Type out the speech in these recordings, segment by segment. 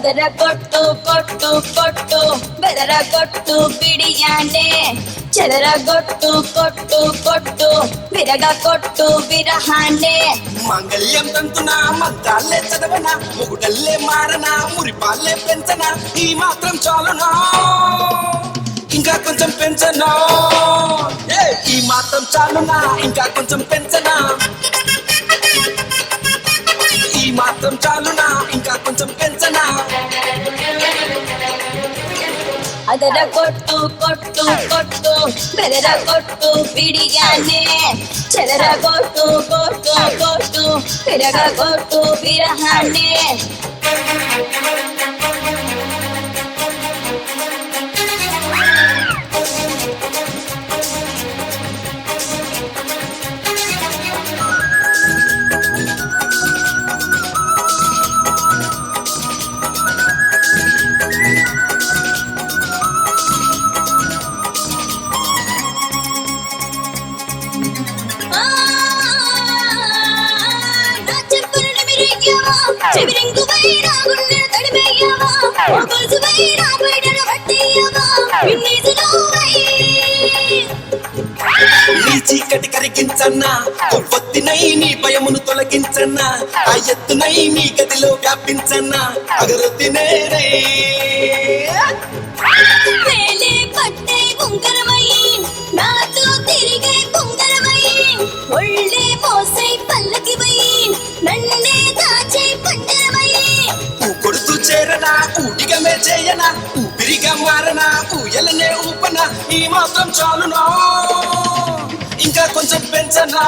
ಅದರ ಕೊಟ್ಟು ಕೊಟ್ಟು ಕೊಟ್ಟು ಬೆದರ ಕೊಟ್ಟು ಬಿಡಿಯಾನೆ చెదర కొట్టు కొట్టు కొట్టు విరగ కొట్టు విరహానే మంగళ్యం తంతునా మంత్రాలే చదవనా ముగుడల్లే మారనా మురిపాలే పెంచనా ఈ మాత్రం చాలునా ఇంకా కొంచెం పెంచనా ఈ మాత్రం చాలునా ఇంకా కొంచెం పెంచనా ఈ మాత్రం చాలునా ఇంకా కొంచెం పెంచనా ಅದರ ಕೊಟ್ಟು ಕೊಟ್ಟು ಕೊಟ್ಟು ಬೆದರ ಕೊಟ್ಟು ಬಿಡಿಯಾನೆ చెదర కొట్టు కొట్టు కొట్టు విరగ కొట్టు విరహానే చివిరింగు వైరా గుండె తడిమేయవా గొలుసు వైరా బయటను పట్టేయవా విన్నీసులో నీ చీకటి కరిగించన్నా కొవ్వొత్తినై నీ భయమును తొలగించన్నా ఆ ఎత్తునై నీ గదిలో వ్యాపించన్నా అగరొత్తినే వేలే పట్టే ఉంగరమై నాతో తిరిగే ఉంగరమై ఒళ్ళే మోసై పల్లకివై నన్నే దాచే పంజరమై కొడుతూ చేరనా ఊటిగమే చేయనా ఊపిరిగా మారనా ఊయలనే ఊపనా ఈ మాత్రం చాలునా ఇంకా కొంచెం పెంచనా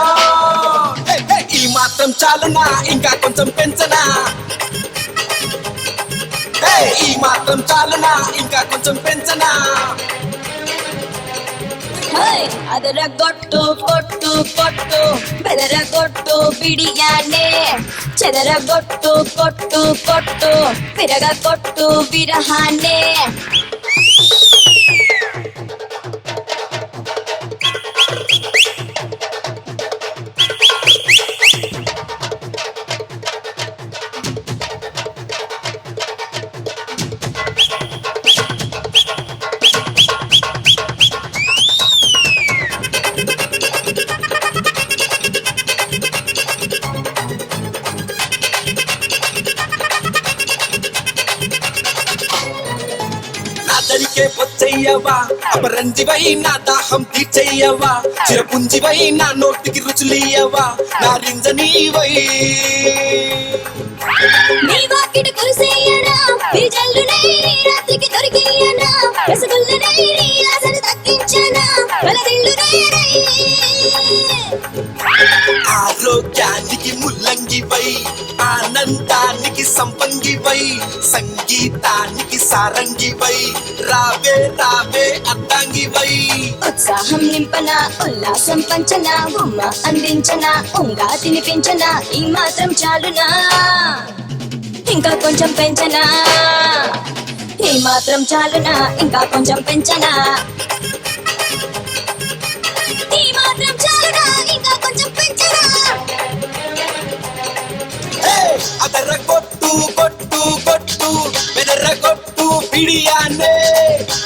ఈ మాత్రం చాలునా ఇంకా కొంచెం పెంచనా ఈ మాత్రం చాలునా ఇంకా కొంచెం పెంచనా ಅದರ ಕೊಟ್ಟು ಕೊಟ್ಟು ಕೊಟ್ಟು ಬೆದರ ಕೊಟ್ಟು ಬಿಡಿಯಾನೆ చెదర కొట్టు కొట్టు కొట్టు విరగ కొట్టు విరహానే దరికే పొచ్చయ్యవా అపరంజివై నా దాహం తీర్చయ్యవా చిరపుంజివై నా నోటికి రుచులియవా నా రింజనీవై నీ వాకిటి కురిసేయనా నీ జల్లునై నీ రాత్రికి దొరికియనా రసగుల్లనై నీ ఆశను తగ్గించనా బలదిల్లునై ఆరోగ్యానికి ముల్లంగివై ఆనందానికి సంపంగివై సంగీతానికి సారంగివై రావే రావే అద్దాంగివై ఉత్సాహం నింపన ఉల్లాసం పంచన ఉమ్మ అందించన ఉంగా తినిపించన ఈ మాత్రం చాలునా ఇంకా కొంచెం పెంచనా ఈ మాత్రం చాలునా ఇంకా కొంచెం పెంచనా ఈ మాత్రం చాలునా ఇంకా కొంచెం పెంచనా అదర కొట్టు కొట్టు కొట్టు బెదర కొట్టు పిడియానే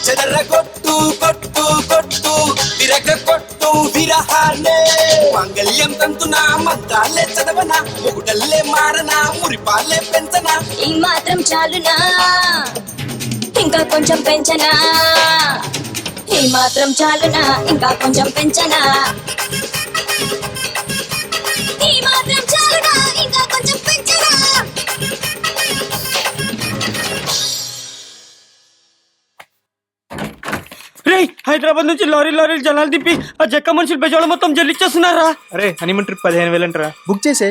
చెదర కొట్టు కొట్టు కొట్టు విరగ కొట్టు విరహానే మంగళ్యం తంతునా మంత్రాలే చదవనా ముగుడల్లే మారనా మురిపాలే పెంచనా ఈ మాత్రం చాలునా ఇంకా కొంచెం పెంచనా ఈ మాత్రం చాలునా ఇంకా కొంచెం పెంచనా ఈ మాత్రం చాలునా ఇంకా కొంచెం పెంచనా హైదరాబాద్ నుంచి లారీలు జనాలు తిప్పి ఆ జక్క మనుషులు బెజవాడ మొత్తం జల్లిచ్చేస్తున్నారా. అరే హనీమూన్ ట్రిప్ 15,000 అంటారా, బుక్ చేసే.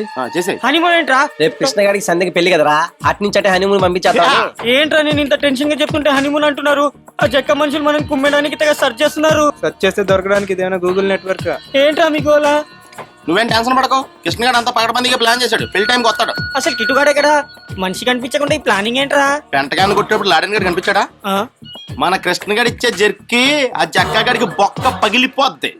హనీమూన్ ఏంట్రా? రేపు కృష్ణగాడికి సందకి పెళ్లి కదరా, అటు నుంచి అంటే హనీమూన్ పంపించేద్దాం. ఏంట్రా నేను ఇంత టెన్షన్ గా చెప్తుంటే హనీమూన్ అంటున్నారు. ఆ జక్క మనుషులు మనం కుమ్మడానికి తెగ సర్చ్ చేస్తున్నారు. సర్చ్ చేస్తే దొరకడానికి ఇదేమైనా గూగుల్ నెట్వర్క్? ఏంట్రా మీ గోలా? నువ్వేం టెన్షన్ పడకు, కృష్ణగాడు అంతా పగడబందిగా ప్లాన్ చేశాడు, పెళ్లి టైంకి వస్తాడు. అసలు కిటుగాడే కదా, మనిషి కనిపించకుండా ఈ ప్లానింగ్ ఏంట్రా? పెంటగాన్ని కొట్టేప్పుడు లాడెన్ గడి కనిపించాడా? మన కృష్ణగాడి ఇచ్చే జర్కి ఆ జక్కా గడికి బొక్క పగిలిపోద్ది.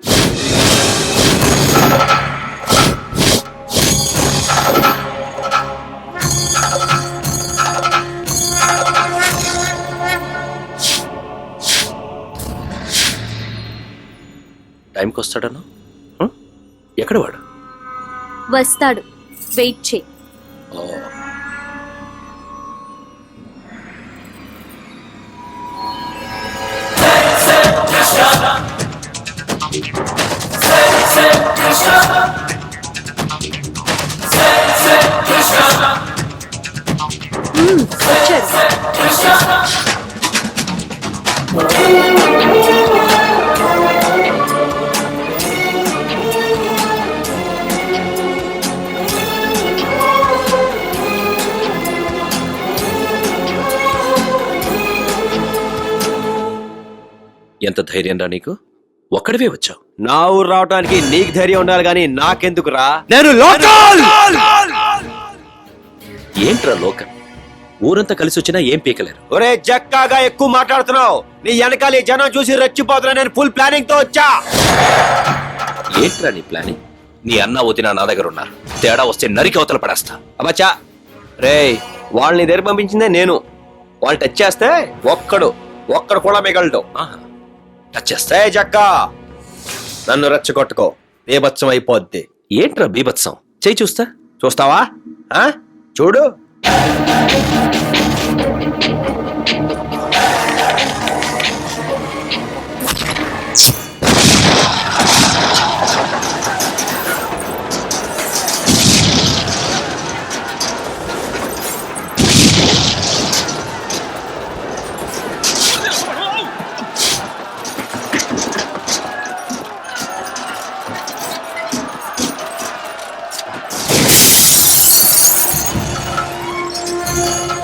ఎక్కడ వాడు? వస్తాడు, వెయిట్ చేయి. ఓ. వచ్చాడు. ఎంత ధైర్యం రా నీకు? ఒక్కడివే వచ్చావు. నా ఊరు రావడానికి నీకు ధైర్యం ఉండాలి గాని నాకెందుకురా? నేను లోకల్. ఏంట్రా లోకం? ఊరంతా కలిసి వచ్చినా ఏం పీకలేరు. ఒరే జక్కాగా ఎక్కువ మాట్లాడుతున్నావు. నీ వెనకాల ఈ జనం చూసి రెచ్చిపోతున్నా. నేను ఫుల్ ప్లానింగ్ తో వచ్చా. ఏంట్రా నీ ప్లానింగ్? నీ అన్న వదిన నా దగ్గర ఉన్నారు. తేడా వస్తే నరికి అవతల పడేస్తా. అమ్మచ్చా రే, వాళ్ళని దగ్గర పంపించిందే నేను. వాళ్ళు టచ్ చేస్తే ఒక్కడు కూడా మిగలడు. ఆహా, టచ్ చేస్తా. రే జక్కా, నన్ను రెచ్చగొట్టుకో, బీభత్సం అయిపోద్ది. ఏంట్రా బీభత్సం? చేయి చూస్తా. చూస్తావా? ఆ చూడు.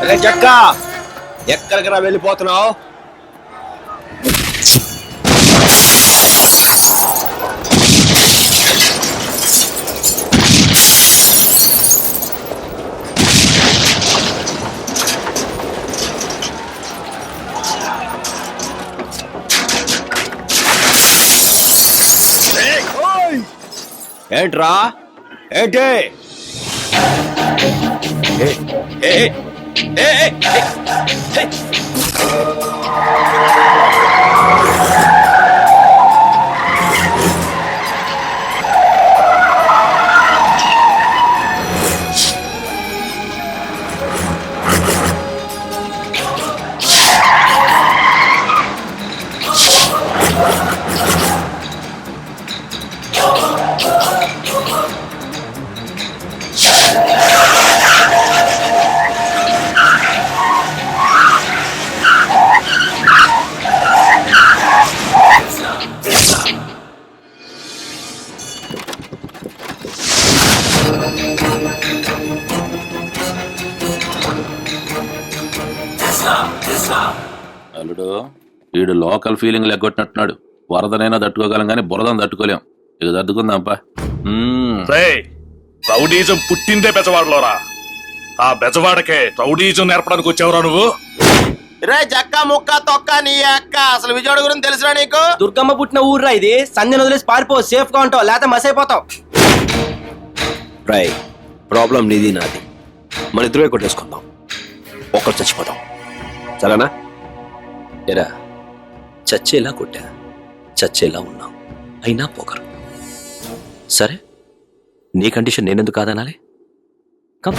అరే జక్క, ఎక్కడికి రా వెళ్ళిపోతున్నావు? ఏంట్రా? ఏంటి? అల్లుడు, వీడు లోకల్ ఫీలింగ్ లెగ్గొట్టినట్టున్నాడు. వరదనైనా తట్టుకోగలం కానీ బురదను తట్టుకోలేం. ఇక తట్టుకుందాంపా. రౌడీజం పుట్టిందే బెజవాడలోరా. ఆ బెజవాడకే రౌడీజం నేర్పడానికి వచ్చావురా నువ్వు? రే జక్క ముక్క తొక్క నీ అక్క, అసలు విజయవాడ గురించి తెలుసురా నీకు? దుర్గమ్మ పుట్టిన ఊర్రా ఇది. సంధ్యను వదిలేసి పారిపో, సేఫ్ గా ఉంటావు, లేకపోతే మసైపోతావు. రై, ప్రాబ్లం నీది నాది. మన ఇద్దరే కొట్టేసుకుందాం, ఒక్కరు చచ్చిపోతాం. సరేనా? ఎరా, చచ్చేలా కొట్టా, చచ్చేలా ఉన్నావు, అయినా పోకరు. సరే, నీ కండిషన్ నేనెందుకు కాదనాలి? కమ్.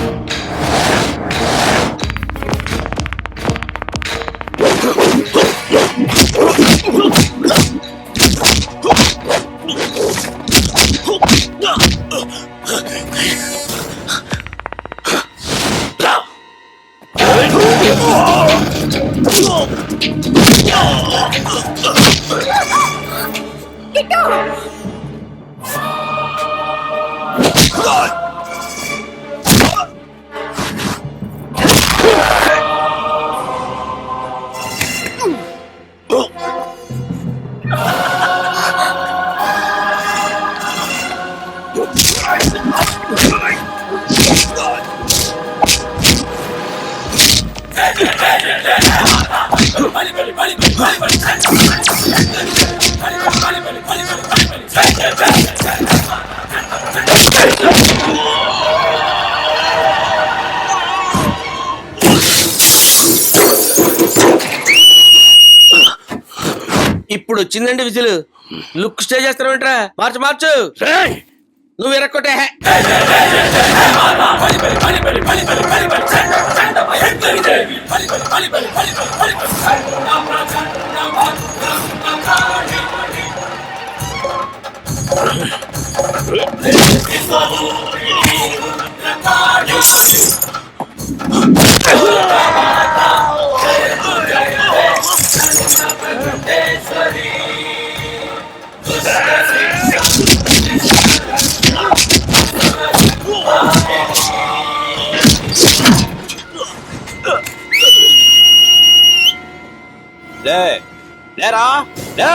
ఇప్పుడు వచ్చిందండి విజిల్. లుక్ స్టే చేస్తారేంట్రా? మార్చు మార్చు. నువ్వు ఎరక్కొట్టే లేరా లే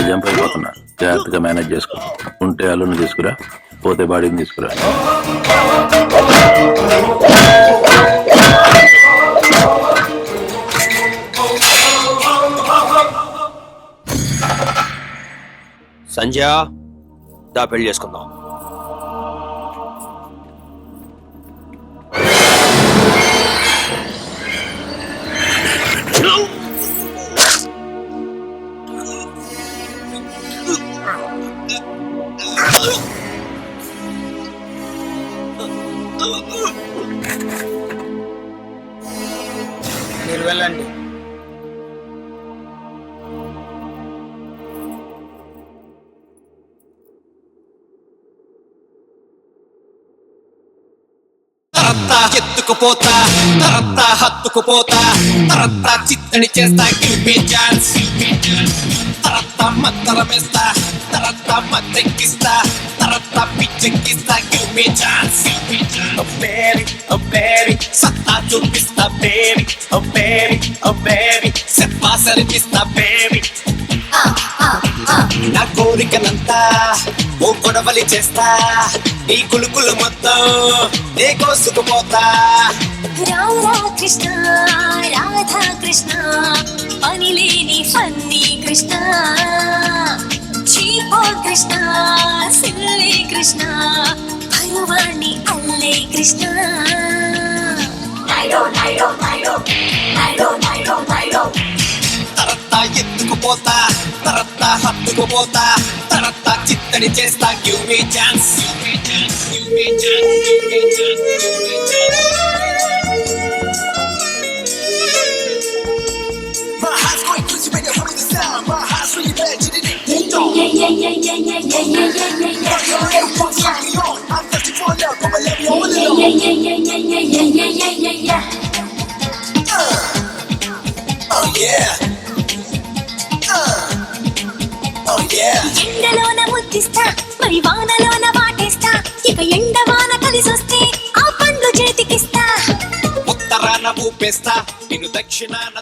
జంప్ అయిపోతున్నా, జాగ్రత్తగా మేనేజ్ చేసుకో. ఉంటే అల్లుని తీసుకురా, పోతే బాడీని తీసుకురా. సంధ్య దా పెళ్లి చేసుకుందాం. మీరు వెళ్ళండి. ఎత్తుకుపోతా తరత్తా హత్తుకుపోతా తరత్తా చిత్తడి చేస్తా గిల్పే ఛాన్స్ తరత్తా మత్తరమేస్తా తరత్తా మత్తెక్కిస్తా తరత్తా పిచ్చెక్కిస్తా గిల్పే ఛాన్స్ బేబీ సత్తా చూపిస్తా బేబీ చెప్పా సరిపిస్తా బేబీ నా కోరికనంతా ఓ గొడవలి చేస్తా నీ కులుకులు మొత్తం నే కోసుకుపోతా. రాధా కృష్ణ రాధా కృష్ణ పనిలేని ఫన్నీ కృష్ణ చీపో కృష్ణ సిల్లే కృష్ణ భగవాన్ని అల్లే కృష్ణ తరత్తా ఎత్తుకుపోతా తరత్తా హత్తుకుపోతా తరత్తా చిత్తడి చేస్తా గివ్ మీ ఛాన్స్ ఎండలోన ముద్దిస్తా మరి వానలోన వాటేస్తా ఇక ఎండవాన కలిసొస్తే ఆ పండ్లు చేతికిస్తా ఉత్తరాన ఊపేస్తా నిన్ను దక్షిణాన